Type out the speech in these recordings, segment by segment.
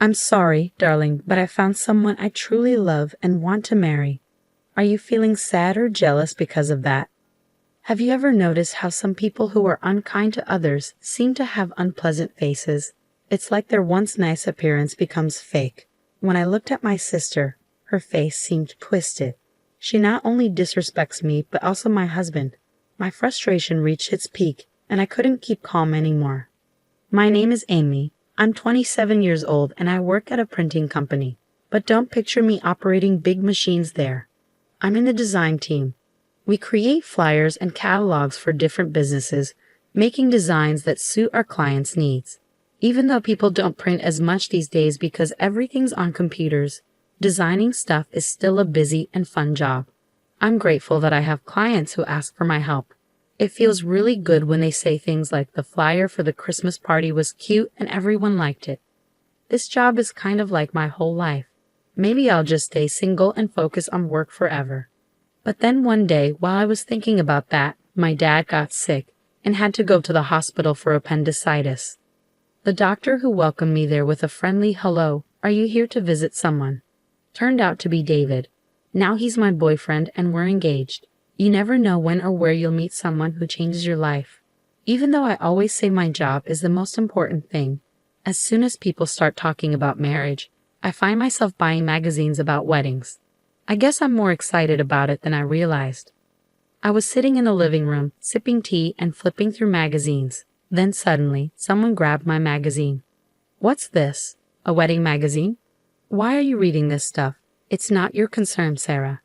I'm sorry, darling, but I found someone I truly love and want to marry. Are you feeling sad or jealous because of that? Have you ever noticed how some people who are unkind to others seem to have unpleasant faces? It's like their once nice appearance becomes fake. When I looked at my sister, her face seemed twisted. She not only disrespects me, but also my husband. My frustration reached its peak, and I couldn't keep calm anymore. My name is Amy. I'm 27 years old and I work at a printing company. But don't picture me operating big machines there. I'm in the design team. We create flyers and catalogs for different businesses, making designs that suit our clients' needs. Even though people don't print as much these days because everything's on computers, designing stuff is still a busy and fun job. I'm grateful that I have clients who ask for my help. It feels really good when they say things like the flyer for the Christmas party was cute and everyone liked it. This job is kind of like my whole life. Maybe I'll just stay single and focus on work forever. But then one day, while I was thinking about that, my dad got sick and had to go to the hospital for appendicitis. The doctor who welcomed me there with a friendly "Hello, are you here to visit someone?" turned out to be David. Now he's my boyfriend and we're engaged. You never know when or where you'll meet someone who changes your life. Even though I always say my job is the most important thing, as soon as people start talking about marriage, I find myself buying magazines about weddings. I guess I'm more excited about it than I realized. I was sitting in the living room, sipping tea and flipping through magazines. Then suddenly, someone grabbed my magazine. "What's this? A wedding magazine? Why are you reading this stuff? It's not your concern, Sarah."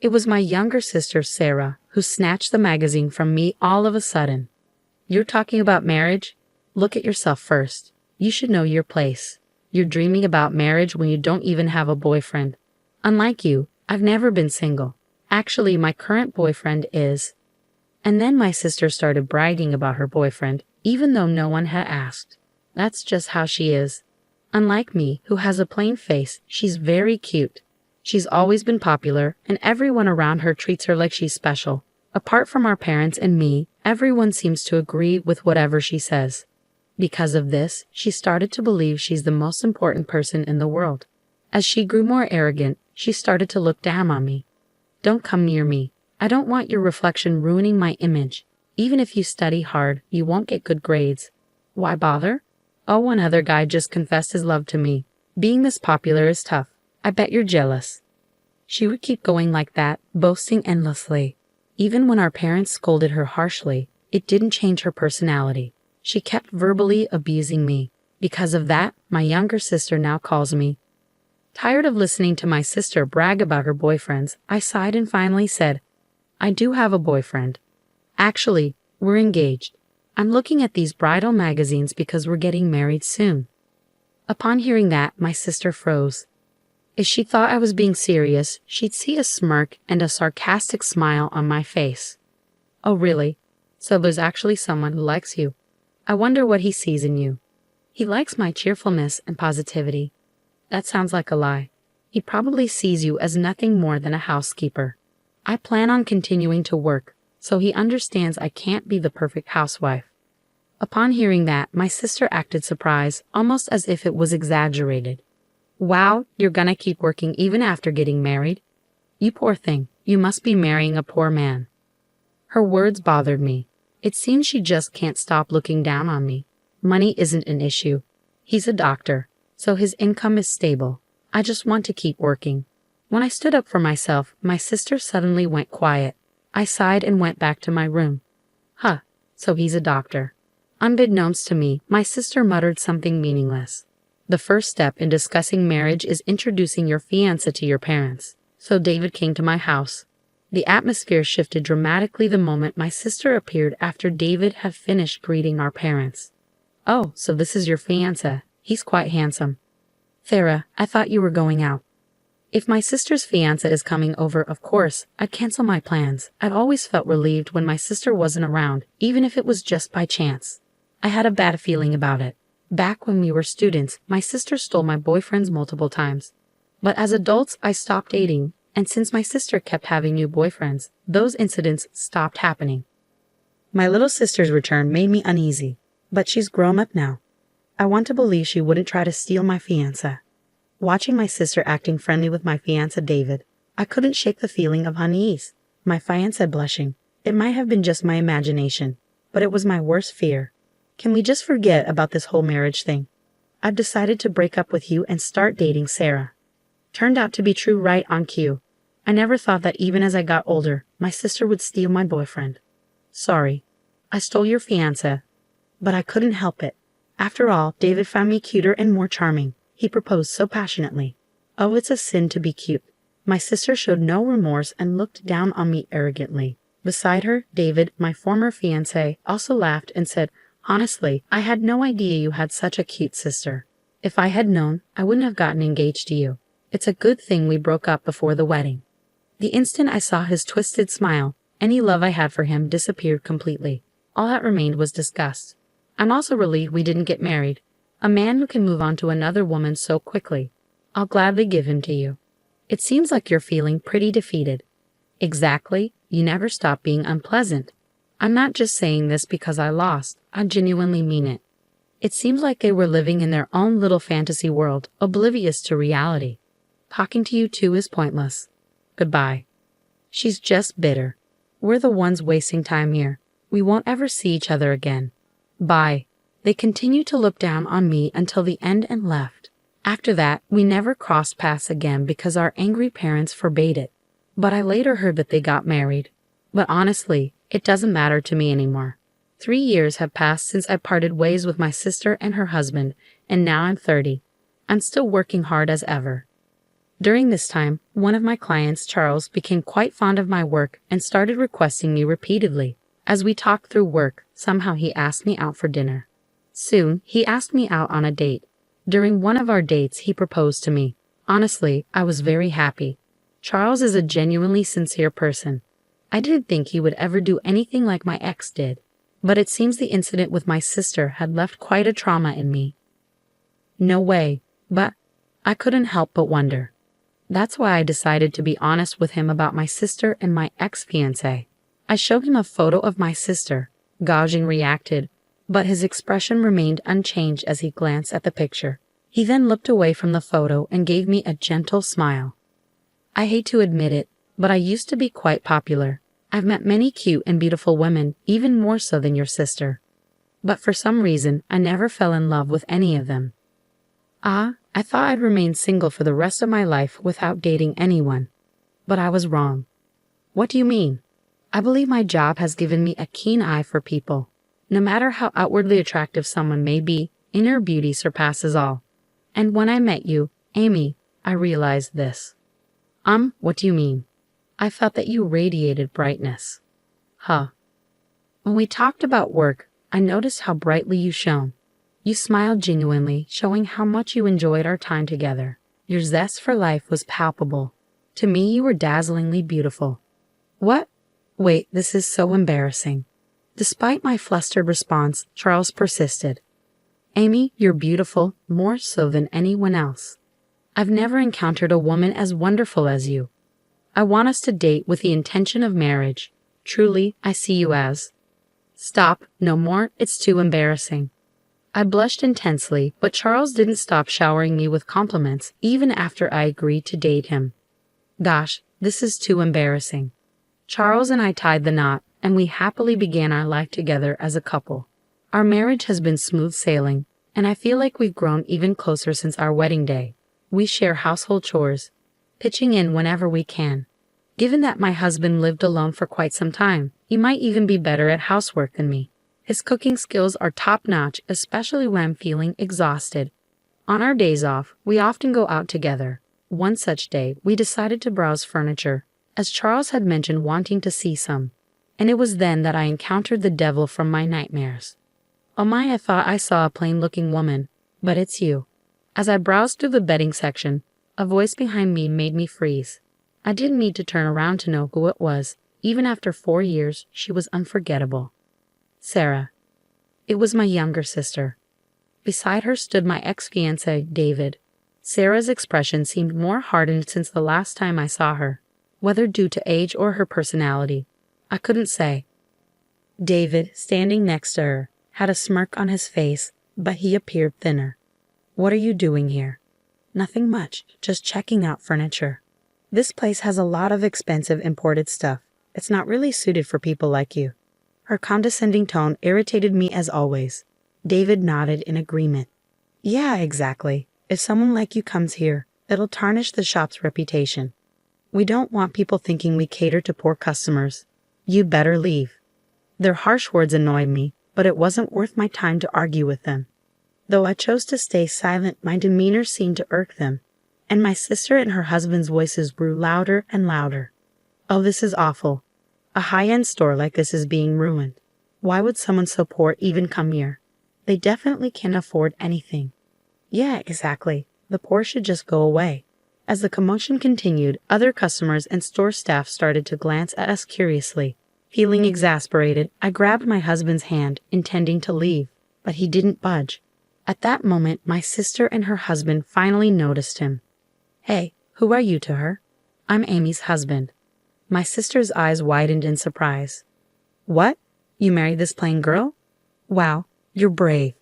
It was my younger sister, Sarah, who snatched the magazine from me all of a sudden. "You're talking about marriage? Look at yourself first. You should know your place. You're dreaming about marriage when you don't even have a boyfriend. Unlike you, I've never been single. Actually, my current boyfriend is." And then my sister started bragging about her boyfriend, even though no one had asked. That's just how she is. Unlike me, who has a plain face, she's very cute. She's always been popular, and everyone around her treats her like she's special. Apart from our parents and me, everyone seems to agree with whatever she says. Because of this, she started to believe she's the most important person in the world. As she grew more arrogant, she started to look down on me. "Don't come near me. I don't want your reflection ruining my image. Even if you study hard, you won't get good grades. Why bother? Oh, one other guy just confessed his love to me. Being this popular is tough. I bet you're jealous." She would keep going like that, boasting endlessly. Even when our parents scolded her harshly, it didn't change her personality. She kept verbally abusing me. Because of that, my younger sister now calls me. Tired of listening to my sister brag about her boyfriends, I sighed and finally said, "I do have a boyfriend. Actually, we're engaged. I'm looking at these bridal magazines because we're getting married soon." Upon hearing that, my sister froze. If she thought I was being serious, she'd see a smirk and a sarcastic smile on my face. "Oh, really? So there's actually someone who likes you. I wonder what he sees in you." "He likes my cheerfulness and positivity." "That sounds like a lie. He probably sees you as nothing more than a housekeeper. I plan on continuing to work, so he understands I can't be the perfect housewife." Upon hearing that, my sister acted surprised, almost as if it was exaggerated. "Wow, you're gonna keep working even after getting married? You poor thing, you must be marrying a poor man." Her words bothered me. It seems she just can't stop looking down on me. Money isn't an issue. He's a doctor, so his income is stable. I just want to keep working. When I stood up for myself, my sister suddenly went quiet. I sighed and went back to my room. "Huh, so he's a doctor." Unbeknownst to me, my sister muttered something meaningless. The first step in discussing marriage is introducing your fiancé to your parents. So David came to my house. The atmosphere shifted dramatically the moment my sister appeared after David had finished greeting our parents. "Oh, so this is your fiancé. He's quite handsome." "Sarah, I thought you were going out." If my sister's fiancé is coming over, of course, I'd cancel my plans. I've always felt relieved when my sister wasn't around, even if it was just by chance. I had a bad feeling about it. Back when we were students, my sister stole my boyfriends multiple times. But as adults, I stopped dating, and since my sister kept having new boyfriends, those incidents stopped happening. My little sister's return made me uneasy, but she's grown up now. I want to believe she wouldn't try to steal my fiancé. Watching my sister acting friendly with my fiancé David, I couldn't shake the feeling of unease. My fiancé blushing. It might have been just my imagination, but it was my worst fear. Can we just forget about this whole marriage thing? I've decided to break up with you and start dating Sarah. Turned out to be true right on cue. I never thought that even as I got older, my sister would steal my boyfriend. Sorry, I stole your fiancé, but I couldn't help it. After all, David found me cuter and more charming. He proposed so passionately. Oh, it's a sin to be cute. My sister showed no remorse and looked down on me arrogantly. Beside her, David, my former fiancé, also laughed and said, "Honestly, I had no idea you had such a cute sister. If I had known, I wouldn't have gotten engaged to you. It's a good thing we broke up before the wedding." The instant I saw his twisted smile, any love I had for him disappeared completely. All that remained was disgust. I'm also relieved we didn't get married. A man who can move on to another woman so quickly. I'll gladly give him to you. It seems like you're feeling pretty defeated. Exactly, you never stop being unpleasant. I'm not just saying this because I lost, I genuinely mean it. It seems like they were living in their own little fantasy world, oblivious to reality. Talking to you two is pointless. Goodbye. She's just bitter. We're the ones wasting time here. We won't ever see each other again. Bye. They continued to look down on me until the end and left. After that, we never crossed paths again because our angry parents forbade it. But I later heard that they got married. But honestly, it doesn't matter to me anymore. 3 years have passed since I parted ways with my sister and her husband, and now I'm 30. I'm still working hard as ever. During this time, one of my clients, Charles, became quite fond of my work and started requesting me repeatedly. As we talked through work, somehow he asked me out for dinner. Soon, he asked me out on a date. During one of our dates, he proposed to me. Honestly, I was very happy. Charles is a genuinely sincere person. I didn't think he would ever do anything like my ex did, but it seems the incident with my sister had left quite a trauma in me. No way, but I couldn't help but wonder. That's why I decided to be honest with him about my sister and my ex-fiancé. I showed him a photo of my sister. Gauging reacted, but his expression remained unchanged as he glanced at the picture. He then looked away from the photo and gave me a gentle smile. I hate to admit it, but I used to be quite popular. I've met many cute and beautiful women, even more so than your sister. But for some reason, I never fell in love with any of them. I thought I'd remain single for the rest of my life without dating anyone. But I was wrong. What do you mean? I believe my job has given me a keen eye for people. No matter how outwardly attractive someone may be, inner beauty surpasses all. And when I met you, Amy, I realized this. What do you mean? I felt that you radiated brightness. Huh. When we talked about work, I noticed how brightly you shone. You smiled genuinely, showing how much you enjoyed our time together. Your zest for life was palpable. To me, you were dazzlingly beautiful. What? Wait, this is so embarrassing. Despite my flustered response, Charles persisted. Amy, you're beautiful, more so than anyone else. I've never encountered a woman as wonderful as you. I want us to date with the intention of marriage. Truly, I see you as. Stop, no more, it's too embarrassing. I blushed intensely, but Charles didn't stop showering me with compliments even after I agreed to date him. Gosh, this is too embarrassing. Charles and I tied the knot, and we happily began our life together as a couple. Our marriage has been smooth sailing, and I feel like we've grown even closer since our wedding day. We share household chores, pitching in whenever we can. Given that my husband lived alone for quite some time, he might even be better at housework than me. His cooking skills are top-notch, especially when I'm feeling exhausted. On our days off, we often go out together. One such day, we decided to browse furniture, as Charles had mentioned wanting to see some. And it was then that I encountered the devil from my nightmares. Oh my, I thought I saw a plain-looking woman, but it's you. As I browsed through the bedding section, a voice behind me made me freeze. I didn't need to turn around to know who it was. Even after 4 years, she was unforgettable. Sarah. It was my younger sister. Beside her stood my ex-fiancé, David. Sarah's expression seemed more hardened since the last time I saw her, whether due to age or her personality. I couldn't say. David, standing next to her, had a smirk on his face, but he appeared thinner. What are you doing here? Nothing much, just checking out furniture. This place has a lot of expensive imported stuff. It's not really suited for people like you. Her condescending tone irritated me as always. David nodded in agreement. Yeah, exactly. If someone like you comes here, it'll tarnish the shop's reputation. We don't want people thinking we cater to poor customers. You'd better leave. Their harsh words annoyed me, but it wasn't worth my time to argue with them. Though I chose to stay silent, my demeanor seemed to irk them, and my sister and her husband's voices grew louder and louder. Oh, this is awful. A high-end store like this is being ruined. Why would someone so poor even come here? They definitely can't afford anything. Yeah, exactly. The poor should just go away. As the commotion continued, other customers and store staff started to glance at us curiously. Feeling exasperated, I grabbed my husband's hand, intending to leave, but he didn't budge. At that moment, my sister and her husband finally noticed him. Hey, who are you to her? I'm Amy's husband. My sister's eyes widened in surprise. What? You married this plain girl? Wow, you're brave.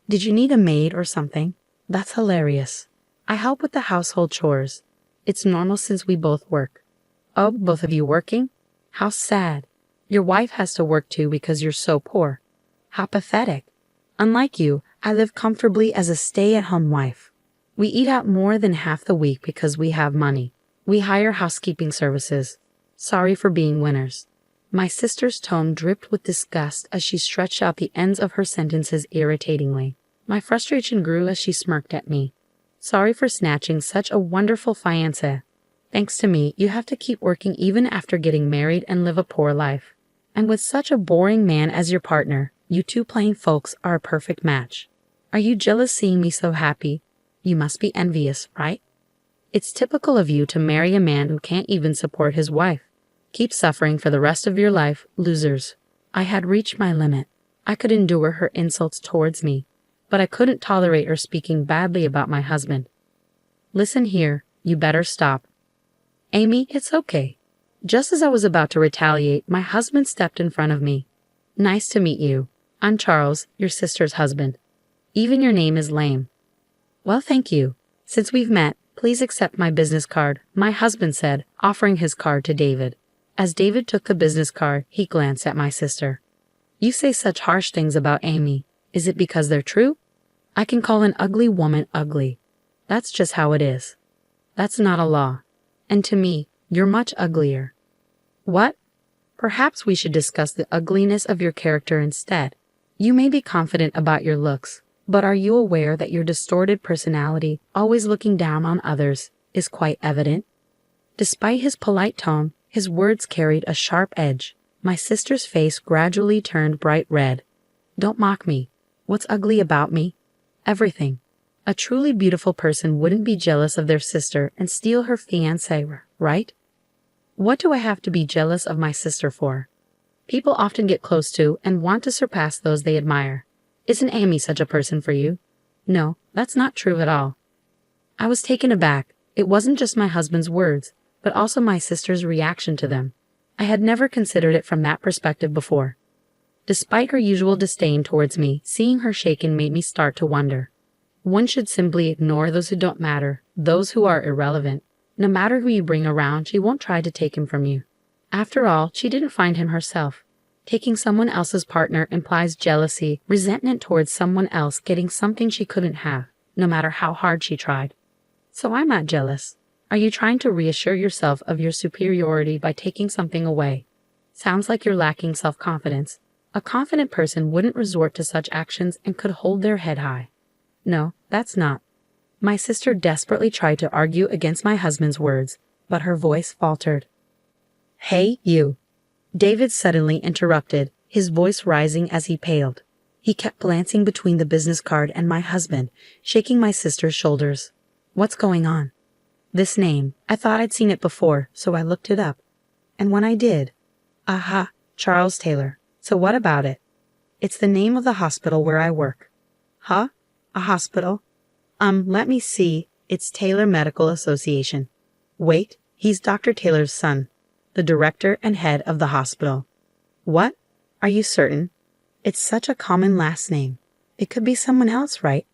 Did you need a maid or something? That's hilarious. I help with the household chores. It's normal since we both work. Oh, both of you working? How sad. Your wife has to work too because you're so poor. How pathetic. Unlike you, I live comfortably as a stay-at-home wife. We eat out more than half the week because we have money. We hire housekeeping services. Sorry for being winners. My sister's tone dripped with disgust as she stretched out the ends of her sentences irritatingly. My frustration grew as she smirked at me. Sorry for snatching such a wonderful fiancé. Thanks to me, you have to keep working even after getting married and live a poor life. And with such a boring man as your partner, you two plain folks are a perfect match. Are you jealous seeing me so happy? You must be envious, right? It's typical of you to marry a man who can't even support his wife. Keep suffering for the rest of your life, losers. I had reached my limit. I could endure her insults towards me, but I couldn't tolerate her speaking badly about my husband. Listen here, you better stop. Amy, it's okay. Just as I was about to retaliate, my husband stepped in front of me. Nice to meet you. I'm Charles, your sister's husband. Even your name is lame. Well, thank you. Since we've met, please accept my business card, my husband said, offering his card to David. As David took the business card, he glanced at my sister. You say such harsh things about Amy. Is it because they're true? I can call an ugly woman ugly. That's just how it is. That's not a law. And to me, you're much uglier. What? Perhaps we should discuss the ugliness of your character instead. You may be confident about your looks, but are you aware that your distorted personality, always looking down on others, is quite evident? Despite his polite tone, his words carried a sharp edge. My sister's face gradually turned bright red. Don't mock me. What's ugly about me? Everything. A truly beautiful person wouldn't be jealous of their sister and steal her fiancé, right? What do I have to be jealous of my sister for? People often get close to and want to surpass those they admire. Isn't Amy such a person for you? No, that's not true at all. I was taken aback. It wasn't just my husband's words, but also my sister's reaction to them. I had never considered it from that perspective before. Despite her usual disdain towards me, seeing her shaken made me start to wonder. One should simply ignore those who don't matter, those who are irrelevant. No matter who you bring around, she won't try to take him from you. After all, she didn't find him herself. Taking someone else's partner implies jealousy, resentment towards someone else getting something she couldn't have, no matter how hard she tried. So I'm not jealous. Are you trying to reassure yourself of your superiority by taking something away? Sounds like you're lacking self-confidence. A confident person wouldn't resort to such actions and could hold their head high. No, that's not. My sister desperately tried to argue against my husband's words, but her voice faltered. Hey, you. David suddenly interrupted, his voice rising as he paled. He kept glancing between the business card and my husband, shaking my sister's shoulders. What's going on? This name. I thought I'd seen it before, so I looked it up. And when I did, aha, Charles Taylor. So what about it? It's the name of the hospital where I work. Huh? A hospital? Let me see. It's Taylor Medical Association. Wait, he's Dr. Taylor's son, the director and head of the hospital. What? Are you certain? It's such a common last name. It could be someone else, right?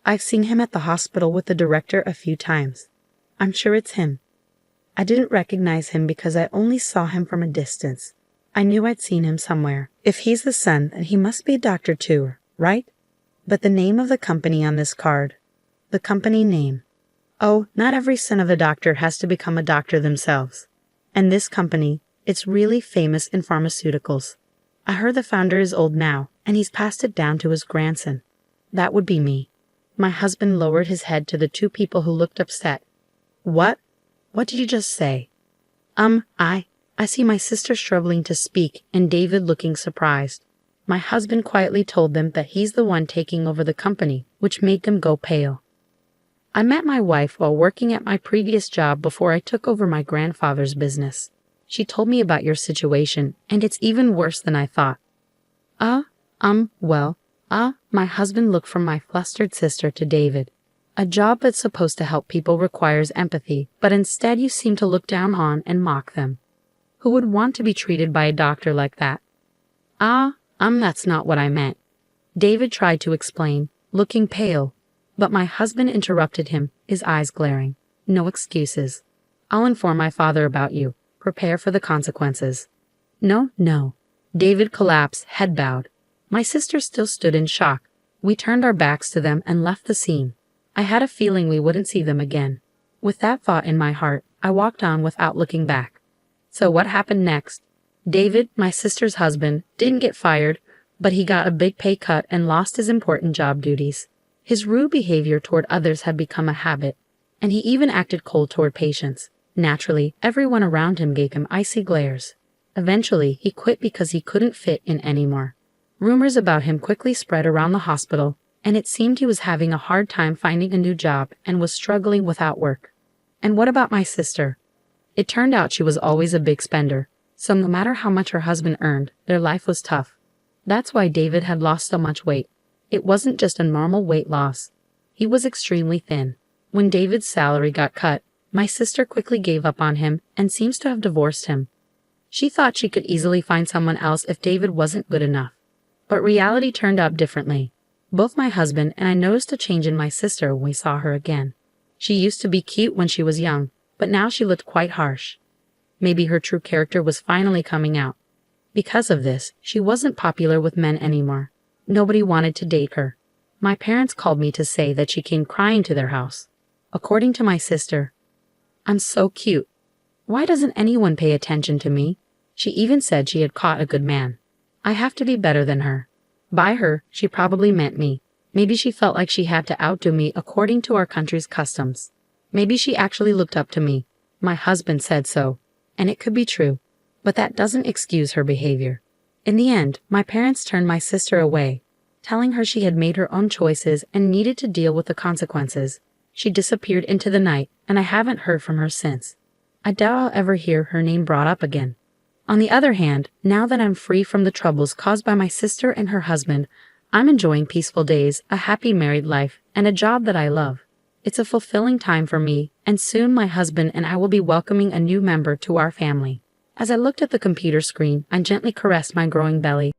I've seen him at the hospital with the director a few times. I'm sure it's him. I didn't recognize him because I only saw him from a distance. I knew I'd seen him somewhere. If he's the son, then he must be a doctor too, right? But the name of the company on this card. The company name. Oh, not every son of a doctor has to become a doctor themselves. And this company, it's really famous in pharmaceuticals. I heard the founder is old now, and he's passed it down to his grandson. That would be me. My husband lowered his head to the two people who looked upset. What? What did you just say? I see my sister struggling to speak and David looking surprised. My husband quietly told them that he's the one taking over the company, which made them go pale. I met my wife while working at my previous job before I took over my grandfather's business. She told me about your situation, and it's even worse than I thought. My husband looked from my flustered sister to David. A job that's supposed to help people requires empathy, but instead you seem to look down on and mock them. Who would want to be treated by a doctor like that? That's not what I meant. David tried to explain, looking pale, but my husband interrupted him, his eyes glaring. No excuses. I'll inform my father about you. Prepare for the consequences. No. David collapsed, head bowed. My sister still stood in shock. We turned our backs to them and left the scene. I had a feeling we wouldn't see them again. With that thought in my heart, I walked on without looking back. So what happened next? David, my sister's husband, didn't get fired, but he got a big pay cut and lost his important job duties. His rude behavior toward others had become a habit, and he even acted cold toward patients. Naturally, everyone around him gave him icy glares. Eventually, he quit because he couldn't fit in anymore. Rumors about him quickly spread around the hospital, and it seemed he was having a hard time finding a new job and was struggling without work. And what about my sister? It turned out she was always a big spender, so no matter how much her husband earned, their life was tough. That's why David had lost so much weight. It wasn't just a normal weight loss. He was extremely thin. When David's salary got cut, my sister quickly gave up on him and seems to have divorced him. She thought she could easily find someone else if David wasn't good enough. But reality turned out differently. Both my husband and I noticed a change in my sister when we saw her again. She used to be cute when she was young, but now she looked quite harsh. Maybe her true character was finally coming out. Because of this, she wasn't popular with men anymore. Nobody wanted to date her. My parents called me to say that she came crying to their house. According to my sister, I'm so cute. Why doesn't anyone pay attention to me? She even said she had caught a good man. I have to be better than her. By her, she probably meant me. Maybe she felt like she had to outdo me according to our country's customs. Maybe she actually looked up to me. My husband said so. And it could be true. But that doesn't excuse her behavior. In the end, my parents turned my sister away, telling her she had made her own choices and needed to deal with the consequences. She disappeared into the night, and I haven't heard from her since. I doubt I'll ever hear her name brought up again. On the other hand, now that I'm free from the troubles caused by my sister and her husband, I'm enjoying peaceful days, a happy married life, and a job that I love. It's a fulfilling time for me, and soon my husband and I will be welcoming a new member to our family. As I looked at the computer screen, I gently caressed my growing belly.